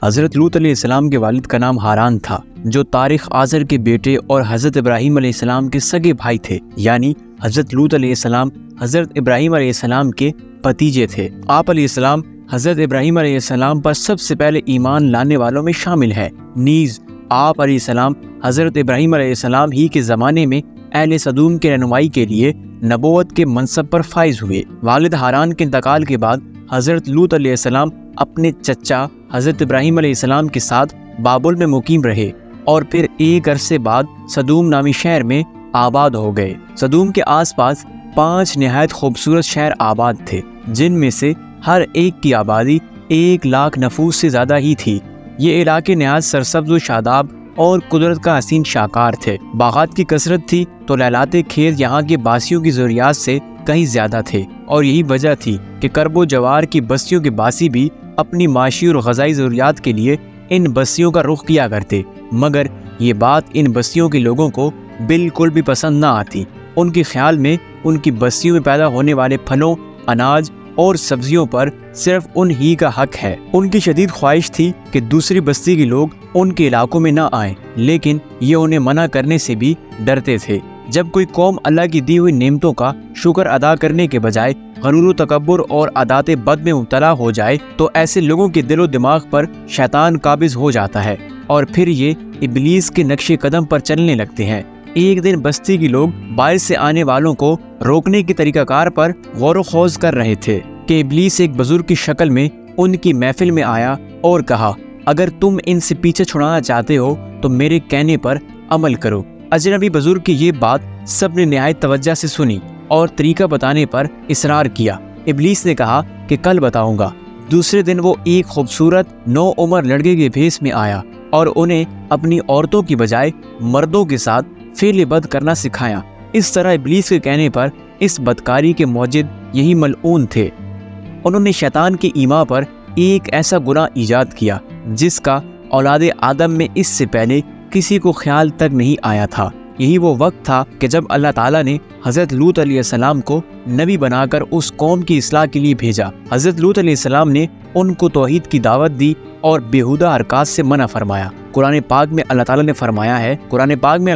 حضرت لوط علیہ السلام کے والد کا نام ہاران تھا، جو طارق آزر کے بیٹے اور حضرت ابراہیم علیہ السلام کے سگے بھائی تھے، یعنی حضرت لوط علیہ السلام حضرت ابراہیم علیہ السلام کے بھتیجے تھے۔ آپ علیہ السلام حضرت ابراہیم علیہ السلام پر سب سے پہلے ایمان لانے والوں میں شامل ہے۔ نیز آپ علیہ السلام حضرت ابراہیم علیہ السلام ہی کے زمانے میں اہل سدوم کے رہنمائی کے لیے نبوت کے منصب پر فائز ہوئے۔ والد ہاران کے انتقال کے بعد حضرت لوط علیہ السلام اپنے چچا حضرت ابراہیم علیہ السلام کے ساتھ بابل میں مقیم رہے اور پھر ایک عرصے بعد سدوم نامی شہر میں آباد ہو گئے۔ سدوم کے آس پاس 5 نہایت خوبصورت شہر آباد تھے، جن میں سے ہر ایک کی آبادی 1,00,000 نفوس سے زیادہ ہی تھی۔ یہ علاقے نہایت سرسبز و شاداب اور قدرت کا حسین شاہکار تھے۔ باغات کی کثرت تھی تو لہلاتے کھیت یہاں کے باسیوں کی ضروریات سے کہیں زیادہ تھے، اور یہی وجہ تھی کہ کرب و جوار کی بستیوں کے باسی بھی اپنی معاشی اور غذائی ضروریات کے لیے ان بستیوں کا رخ کیا کرتے، مگر یہ بات ان بستیوں کے لوگوں کو بالکل بھی پسند نہ آتی۔ ان کے خیال میں ان کی بستیوں میں پیدا ہونے والے پھلوں، اناج اور سبزیوں پر صرف ان ہی کا حق ہے۔ ان کی شدید خواہش تھی کہ دوسری بستی کے لوگ ان کے علاقوں میں نہ آئیں، لیکن یہ انہیں منع کرنے سے بھی ڈرتے تھے۔ جب کوئی قوم اللہ کی دی ہوئی نعمتوں کا شکر ادا کرنے کے بجائے غرور و تکبر اور عادات بد میں مبتلا ہو جائے تو ایسے لوگوں کے دل و دماغ پر شیطان قابض ہو جاتا ہے، اور پھر یہ ابلیس کے نقش قدم پر چلنے لگتے ہیں۔ ایک دن بستی کے لوگ باہر سے آنے والوں کو روکنے کے طریقہ کار پر غور و خوض کر رہے تھے کہ ابلیس ایک بزرگ کی شکل میں ان کی محفل میں آیا اور کہا، اگر تم ان سے پیچھے چھڑانا چاہتے ہو تو میرے کہنے پر عمل کرو۔ اجنبی بزرگ کی یہ بات سب نے نہایت توجہ سے سنی اور طریقہ بتانے پر اصرار کیا۔ ابلیس نے کہا کہ کل بتاؤں گا۔ دوسرے دن وہ ایک خوبصورت نوعمر لڑکے کے بھیس میں آیا اور انہیں اپنی عورتوں کی بجائے مردوں کے ساتھ فعل بد کرنا سکھایا۔ اس طرح ابلیس کے کہنے پر اس بدکاری کے موجد یہی ملعون تھے۔ انہوں نے شیطان کی ایما پر ایک ایسا گناہ ایجاد کیا جس کا اولاد آدم میں اس سے پہلے کسی کو خیال تک نہیں آیا تھا۔ یہی وہ وقت تھا کہ جب اللہ تعالیٰ نے حضرت لوط علیہ السلام کو نبی بنا کر اس قوم کی اصلاح کے لیے بھیجا۔ حضرت لوط علیہ السلام نے ان کو توحید کی دعوت دی اور بیہودہ حرکات سے منع فرمایا۔ قرآن پاک میں اللہ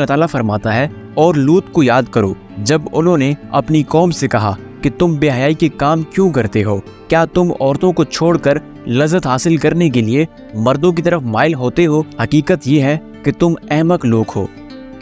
تعالیٰ فرماتا ہے، اور لوط کو یاد کرو جب انہوں نے اپنی قوم سے کہا کہ تم بے حیائی کے کام کیوں کرتے ہو؟ کیا تم عورتوں کو چھوڑ کر لذت حاصل کرنے کے لیے مردوں کی طرف مائل ہوتے ہو؟ حقیقت یہ ہے کہ تم احمق لوگ ہو۔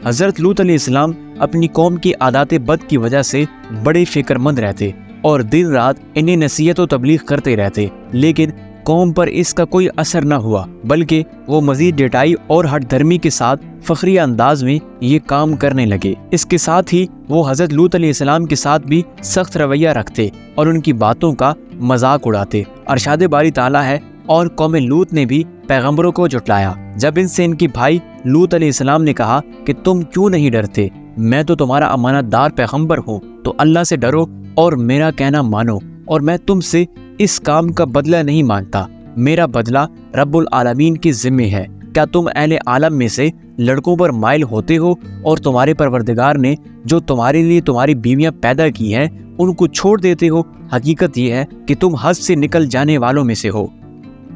حضرت لوط علیہ السلام اپنی قوم کی عادات بد کی وجہ سے بڑے فکر مند رہتے اور دن رات انہیں نصیحت و تبلیغ کرتے رہتے، لیکن قوم پر اس کا کوئی اثر نہ ہوا، بلکہ وہ مزید ڈٹائی اور ہٹ دھرمی کے ساتھ فخریہ انداز میں یہ کام کرنے لگے۔ اس کے ساتھ ہی وہ حضرت لوط علیہ السلام کے ساتھ بھی سخت رویہ رکھتے اور ان کی باتوں کا مذاق اڑاتے۔ ارشاد باری تعالیٰ ہے، اور قوم لوط نے بھی پیغمبروں کو جھٹلایا جب ان سے ان کے بھائی لوط علیہ السلام نے کہا کہ تم کیوں نہیں ڈرتے؟ میں تو تمہارا امانت دار پیغمبر ہوں، تو اللہ سے ڈرو اور میرا کہنا مانو، اور میں تم سے اس کام کا بدلہ نہیں مانگتا، میرا بدلہ رب العالمین کے ذمہ ہے۔ کیا تم اہل عالم میں سے لڑکوں پر مائل ہوتے ہو اور تمہارے پروردگار نے جو تمہارے لیے تمہاری بیویاں پیدا کی ہیں ان کو چھوڑ دیتے ہو؟ حقیقت یہ ہے کہ تم حد سے نکل جانے والوں میں سے ہو۔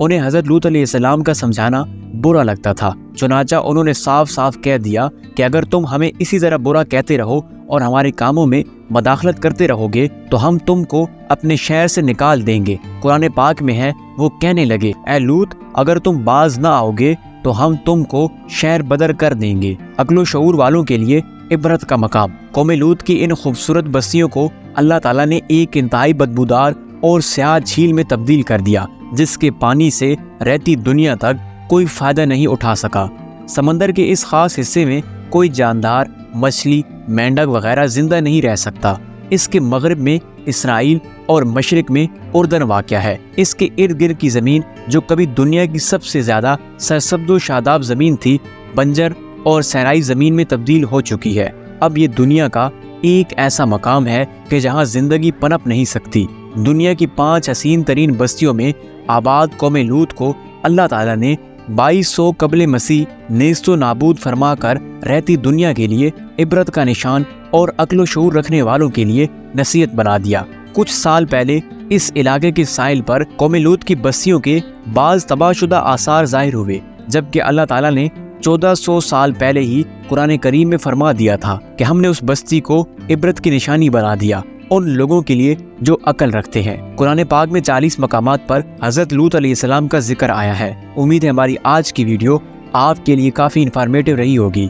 انہیں حضرت لوط علیہ السلام کا سمجھانا برا لگتا تھا، چنانچہ انہوں نے صاف صاف کہہ دیا کہ اگر تم ہمیں اسی طرح برا کہتے رہو اور ہمارے کاموں میں مداخلت کرتے رہو گے تو ہم تم کو اپنے شہر سے نکال دیں گے۔ قرآن پاک میں ہے، وہ کہنے لگے، اے لوط، اگر تم باز نہ آؤ گے تو ہم تم کو شہر بدر کر دیں گے۔ عقل و شعور والوں کے لیے عبرت کا مقام۔ قوم لوط کی ان خوبصورت بستیوں کو اللہ تعالیٰ نے ایک انتہائی بدبودار اور سیاہ جھیل میں تبدیل کر دیا، جس کے پانی سے رہتی دنیا تک کوئی فائدہ نہیں اٹھا سکا۔ سمندر کے اس خاص حصے میں کوئی جاندار، مچھلی، مینڈک وغیرہ زندہ نہیں رہ سکتا۔ اس کے مغرب میں اسرائیل اور مشرق میں اردن واقع ہے۔ اس کے ارد گرد کی زمین جو کبھی دنیا کی سب سے زیادہ سرسبز و شاداب زمین تھی، بنجر اور صحرائی زمین میں تبدیل ہو چکی ہے۔ اب یہ دنیا کا ایک ایسا مقام ہے کہ جہاں زندگی پنپ نہیں سکتی۔ دنیا کی 5 حسین ترین بستیوں میں آباد قوم لوط کو اللہ تعالیٰ نے 2200 قبل مسیح نیست و نابود فرما کر رہتی دنیا کے لیے عبرت کا نشان اور عقل و شعور رکھنے والوں کے لیے نصیحت بنا دیا۔ کچھ سال پہلے اس علاقے کے ساحل پر قوم لوط کی بستیوں کے بعض تباہ شدہ آثار ظاہر ہوئے، جبکہ اللہ تعالیٰ نے 1400 سال پہلے ہی قرآن کریم میں فرما دیا تھا کہ ہم نے اس بستی کو عبرت کی نشانی بنا دیا ان لوگوں کے لیے جو عقل رکھتے ہیں۔ قرآن پاک میں 40 مقامات پر حضرت لوط علیہ السلام کا ذکر آیا ہے۔ امید ہے ہماری آج کی ویڈیو آپ کے لیے کافی انفارمیٹیو رہی ہوگی۔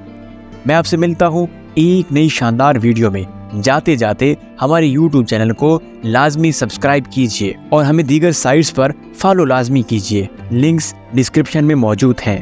میں آپ سے ملتا ہوں ایک نئی شاندار ویڈیو میں۔ جاتے جاتے ہمارے YouTube چینل کو لازمی سبسکرائب کیجیے اور ہمیں دیگر سائٹس پر فالو لازمی کیجیے، لنکس ڈسکرپشن میں موجود ہیں۔